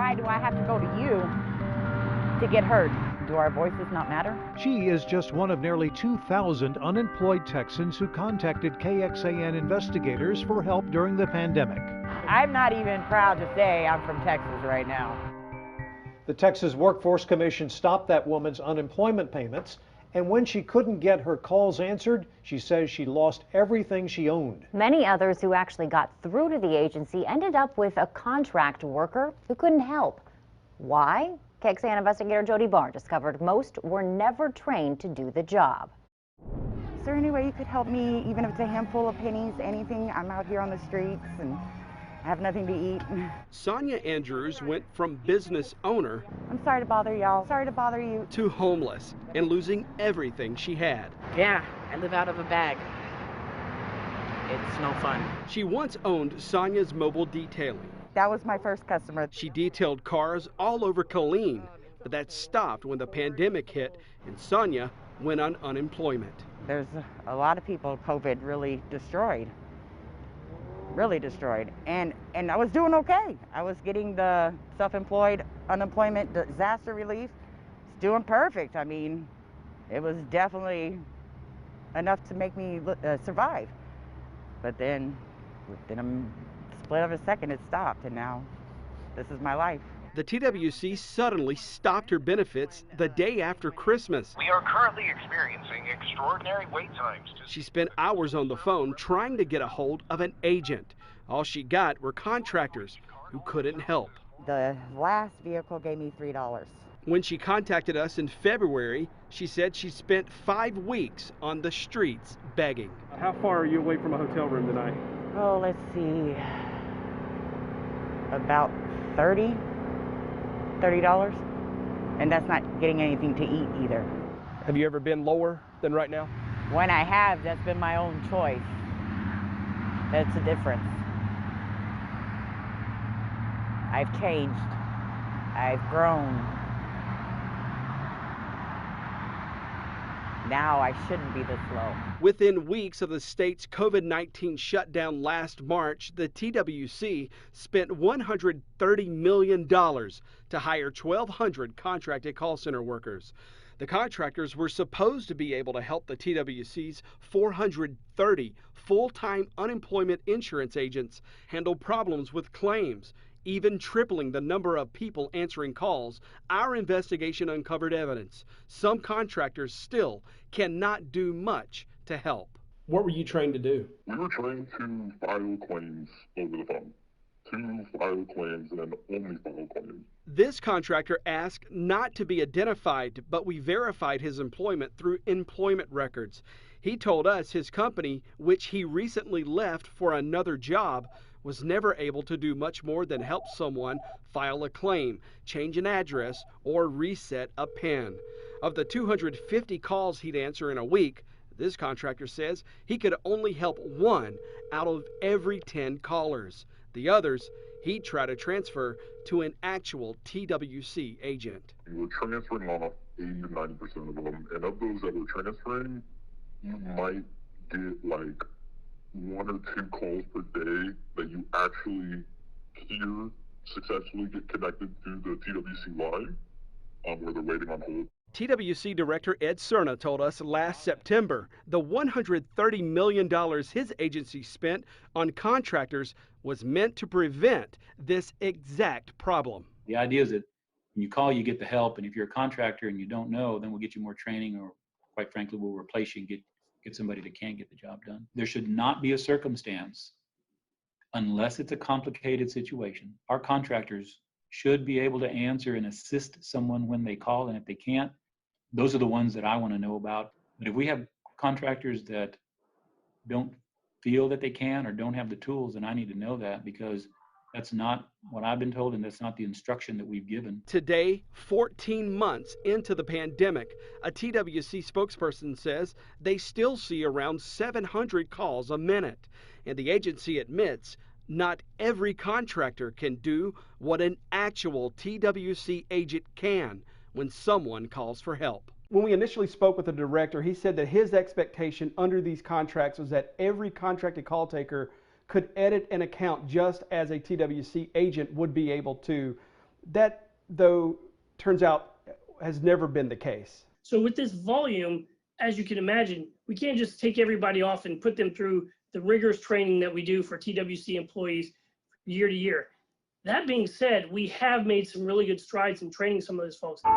Why do I have to go to you to get heard? Do our voices not matter? She is just one of nearly 2,000 unemployed Texans who contacted KXAN investigators for help during the pandemic. I'm not even proud to say I'm from Texas right now. The Texas Workforce Commission stopped that woman's unemployment payments, and when she couldn't get her calls answered, she says she lost everything she owned. Many others who actually got through to the agency ended up with a contract worker who couldn't help. Why? KXAN investigator Jody Barr discovered most were never trained to do the job. Is there any way you could help me, even if it's a handful of pennies, anything? I'm out here on the streets and I have nothing to eat. Sonia Andrews went from business owner, I'm sorry to bother y'all, sorry to bother you, to homeless and losing everything she had. Yeah, I live out of a bag. It's no fun. She once owned Sonia's Mobile Detailing. That was my first customer. She detailed cars all over Killeen, but that stopped when the pandemic hit and Sonia went on unemployment. There's a lot of people COVID really destroyed. Really destroyed. And I was doing okay. I was getting the self-employed unemployment disaster relief. It's doing perfect. I mean, it was definitely enough to make me survive. But then I'm split of a second, it stopped, and now this is my life. The TWC suddenly stopped her benefits the day after Christmas. We are currently experiencing extraordinary wait times. She spent hours on the phone trying to get a hold of an agent. All she got were contractors who couldn't help. The last vehicle gave me $3. When she contacted us in February, she said she spent 5 weeks on the streets begging. How far are you away from a hotel room tonight? Oh, let's see. About $30. And that's not getting anything to eat either. Have you ever been lower than right now? When I have, that's been my own choice. That's the difference. I've changed. I've grown. Now I shouldn't be this low. Within weeks of the state's COVID-19 shutdown last March, the TWC spent $130 million to hire 1,200 contracted call center workers. The contractors were supposed to be able to help the TWC's 430 full-time unemployment insurance agents handle problems with claims, even tripling the number of people answering calls. Our investigation uncovered evidence. Some contractors still cannot do much to help. What were you trained to do? We were trained to file claims over the phone. To file claims and then only file claims. This contractor asked not to be identified, but we verified his employment through employment records. He told us his company, which he recently left for another job, was never able to do much more than help someone file a claim, change an address, or reset a PIN. Of the 250 calls he'd answer in a week, this contractor says he could only help 1 out of every 10 callers. The others he'd try to transfer to an actual TWC agent. We were transferring off 80 to 90% of them, and of those that were transferring, you might get like 1 or 2 calls per day that you actually hear successfully get connected to the TWC line where they're waiting on hold. TWC Director Ed Cerna told us last September the $130 million his agency spent on contractors was meant to prevent this exact problem. The idea is that when you call, you get the help, and if you're a contractor and you don't know, then we'll get you more training, or quite frankly, we'll replace you and get somebody that can get the job done. There should not be a circumstance, unless it's a complicated situation. Our contractors should be able to answer and assist someone when they call, and if they can't, those are the ones that I want to know about. But if we have contractors that don't feel that they can or don't have the tools, then I need to know that, because that's not what I've been told, and that's not the instruction that we've given. Today, 14 months into the pandemic, a TWC spokesperson says they still see around 700 calls a minute. And the agency admits not every contractor can do what an actual TWC agent can when someone calls for help. When we initially spoke with the director, he said that his expectation under these contracts was that every contracted call taker could edit an account just as a TWC agent would be able to. That, though, turns out has never been the case. So with this volume, as you can imagine, we can't just take everybody off and put them through the rigorous training that we do for TWC employees year to year. That being said, we have made some really good strides in training some of those folks. As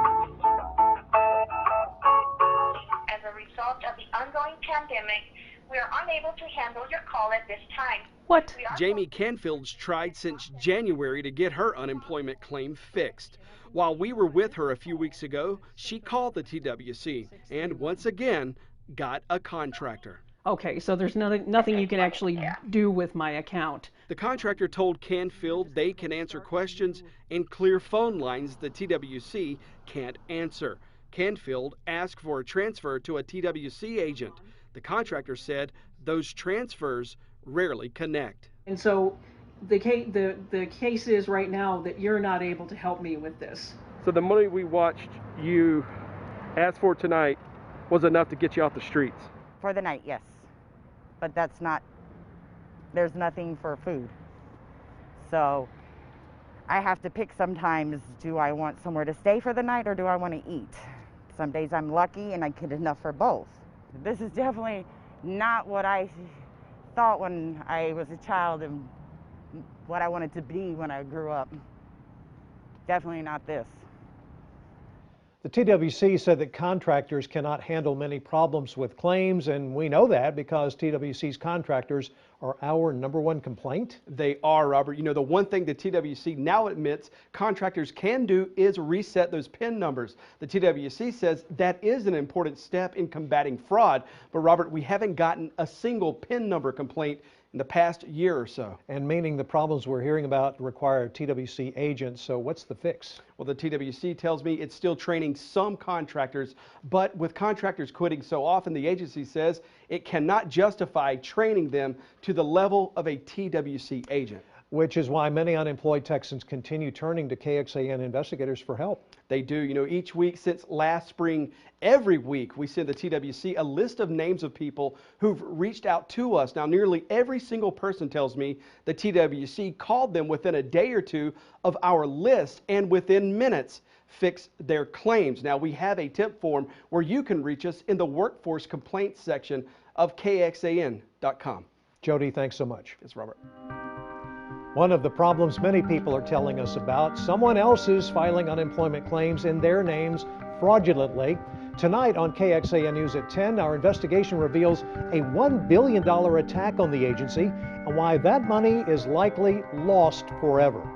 a result of the ongoing pandemic, we are unable to handle your call at this time. What? Jamie Canfield's tried since January to get her unemployment claim fixed. While we were with her a few weeks ago, she called the TWC and once again got a contractor. Okay, so there's nothing you can actually do with my account. The contractor told Canfield they can answer questions and clear phone lines the TWC can't answer. Canfield asked for a transfer to a TWC agent. The contractor said those transfers rarely connect. And so the case is right now that you're not able to help me with this. So the money we watched you ask for tonight was enough to get you off the streets? For the night, yes. But that's not, there's nothing for food. So I have to pick sometimes, do I want somewhere to stay for the night or do I want to eat? Some days I'm lucky and I get enough for both. This is definitely not what I thought when I was a child and what I wanted to be when I grew up. Definitely not this. The TWC said that contractors cannot handle many problems with claims, and we know that because TWC's contractors are our #1 complaint. They are, Robert. You know, the one thing the TWC now admits contractors can do is reset those PIN numbers. The TWC says that is an important step in combating fraud. But, Robert, we haven't gotten a single PIN number complaint in the past year or so. And meaning the problems we're hearing about require TWC agents. So what's the fix? Well, the TWC tells me it's still training some contractors, but with contractors quitting so often, the agency says it cannot justify training them to the level of a TWC agent. Which is why many unemployed Texans continue turning to KXAN investigators for help. They do. You know, each week since last spring, every week we send the TWC a list of names of people who've reached out to us. Now, nearly every single person tells me the TWC called them within a day or two of our list and within minutes fixed their claims. Now, we have a tip form where you can reach us in the workforce complaints section of KXAN.com. Jody, thanks so much. Yes, Robert. One of the problems many people are telling us about, someone else is filing unemployment claims in their names fraudulently. Tonight on KXAN News at 10, our investigation reveals a $1 billion attack on the agency and why that money is likely lost forever.